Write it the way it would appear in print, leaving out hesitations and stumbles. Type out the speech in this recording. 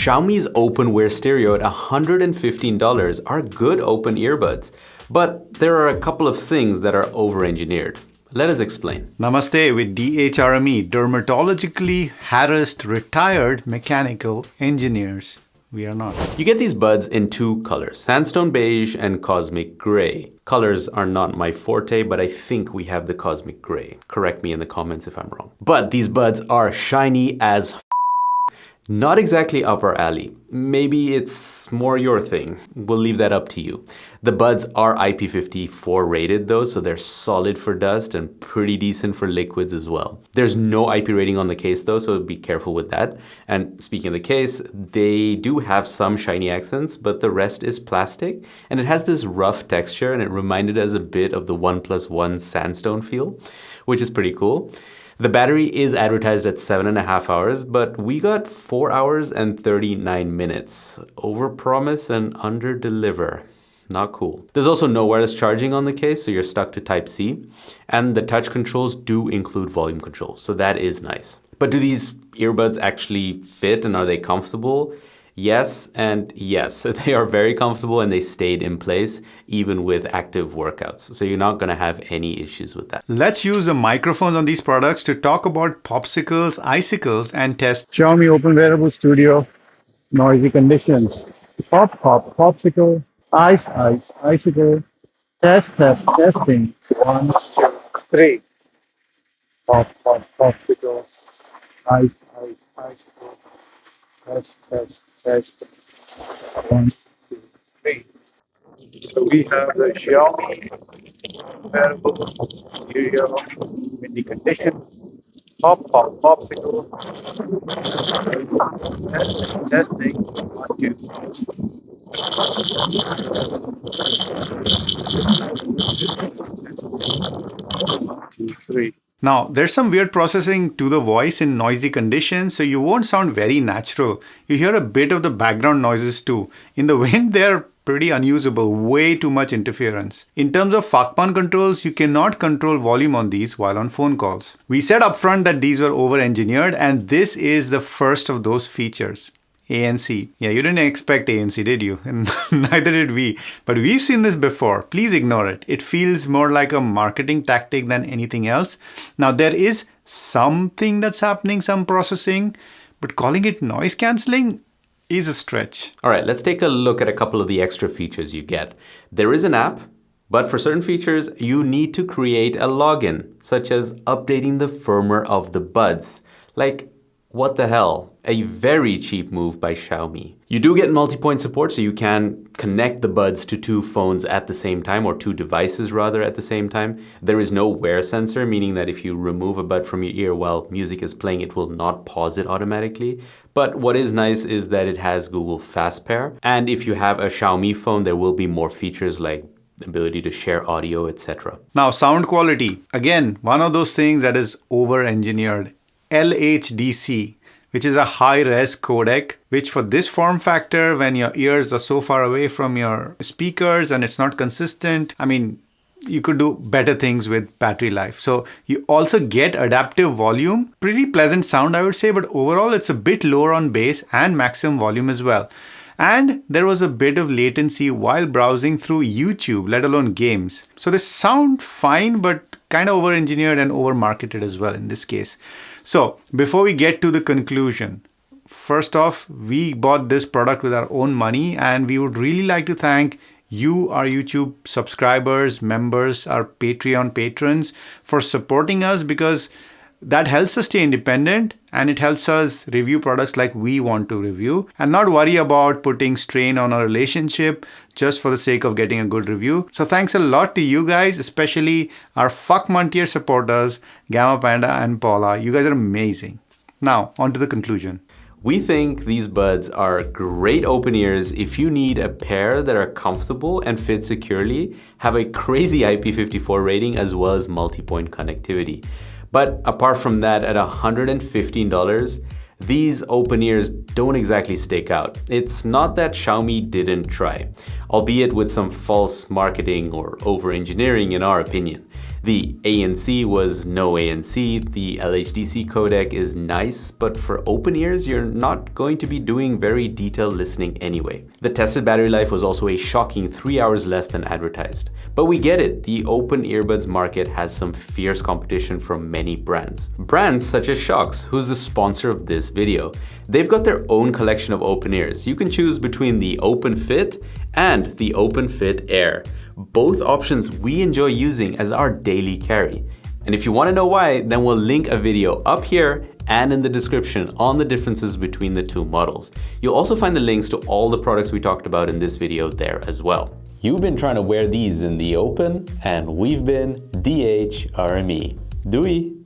Xiaomi's OpenWear stereo at $115 are good open earbuds, but there are a couple of things that are over-engineered. Let us explain. Namaste with DHRME, dermatologically harassed retired mechanical engineers. We are not. You get these buds in two colors, sandstone beige and cosmic gray. Colors are not my forte, but I think we have the cosmic gray. Correct me in the comments if I'm wrong. But these buds are shiny as not exactly up our alley. Maybe it's more your thing. We'll leave that up to you. The buds are IP54 rated though, so they're solid for dust and pretty decent for liquids as well. There's no IP rating on the case though, so be careful with that. And speaking of the case, they do have some shiny accents, but the rest is plastic. And it has this rough texture and it reminded us a bit of the OnePlus One sandstone feel, which is pretty cool. The battery is advertised at 7.5 hours, but we got 4 hours and 39 minutes. Overpromise and underdeliver. Not cool. There's also no wireless charging on the case, so you're stuck to Type-C. And the touch controls do include volume control, so that is nice. But do these earbuds actually fit and are they comfortable? Yes and yes. They are very comfortable and they stayed in place even with active workouts. So you're not going to have any issues with that. Let's use the microphones on these products to talk about popsicles, icicles, and test Xiaomi OpenWear Studio, noisy conditions. Pop, pop, popsicle, ice, ice, icicle, testing. 1, 2, 3. Pop, pop, popsicle, ice, ice, icicle, test. 1, 2, 3. So we have the Xiaomi wearable studio with the conditions. Pop, pop, popsicle. Testing. 1, 2, 3. Now, there's some weird processing to the voice in noisy conditions, so you won't sound very natural. You hear a bit of the background noises too. In the wind, they're pretty unusable, way too much interference. In terms of FACMAN controls, you cannot control volume on these while on phone calls. We said upfront that these were over-engineered, and this is the first of those features. ANC. Yeah, you didn't expect ANC, did you? And neither did we. But we've seen this before. Please ignore it. It feels more like a marketing tactic than anything else. Now, there is something that's happening, some processing, but calling it noise cancelling is a stretch. All right, let's take a look at a couple of the extra features you get. There is an app, but for certain features, you need to create a login, such as updating the firmware of the buds. Like, what the hell? A very cheap move by Xiaomi. You do get multi-point support, so you can connect the buds to two phones at the same time, or two devices rather at the same time. There is no wear sensor, meaning that if you remove a bud from your ear while music is playing, it will not pause it automatically. But what is nice is that it has Google Fast Pair. And if you have a Xiaomi phone, there will be more features like ability to share audio, etc. Now, sound quality. Again, one of those things that is over-engineered. LHDC, which is a high-res codec, which for this form factor, when your ears are so far away from your speakers and it's not consistent, I mean, you could do better things with battery life. So you also get adaptive volume, pretty pleasant sound, I would say, but overall it's a bit lower on bass and maximum volume as well. And there was a bit of latency while browsing through YouTube, let alone games. So they sound fine, but kind of over-engineered and over-marketed as well in this case. So before we get to the conclusion, first off, we bought this product with our own money, and we would really like to thank you, our YouTube subscribers, members, our Patreon patrons, for supporting us, because that helps us stay independent and it helps us review products like we want to review and not worry about putting strain on our relationship just for the sake of getting a good review. So thanks a lot to you guys, especially our FACMAN tier supporters, Gamma Panda and Paula. You guys are amazing. Now, on to the conclusion. We think these buds are great open ears if you need a pair that are comfortable and fit securely, have a crazy IP54 rating, as well as multi-point connectivity. But apart from that, at $115, these open ears don't exactly stake out. It's not that Xiaomi didn't try, albeit with some false marketing or over-engineering in our opinion. The ANC was no ANC, the LHDC codec is nice, but for open ears, you're not going to be doing very detailed listening anyway. The tested battery life was also a shocking 3 hours less than advertised. But we get it, the open earbuds market has some fierce competition from many brands. Brands such as Shox, who's the sponsor of this video. They've got their own collection of open ears. You can choose between the Open Fit and the Open Fit Air. Both options we enjoy using as our daily carry. And if you want to know why, then we'll link a video up here and in the description on the differences between the two models. You'll also find the links to all the products we talked about in this video there as well. You've been trying to wear these in the open, and we've been DHRME. Doei!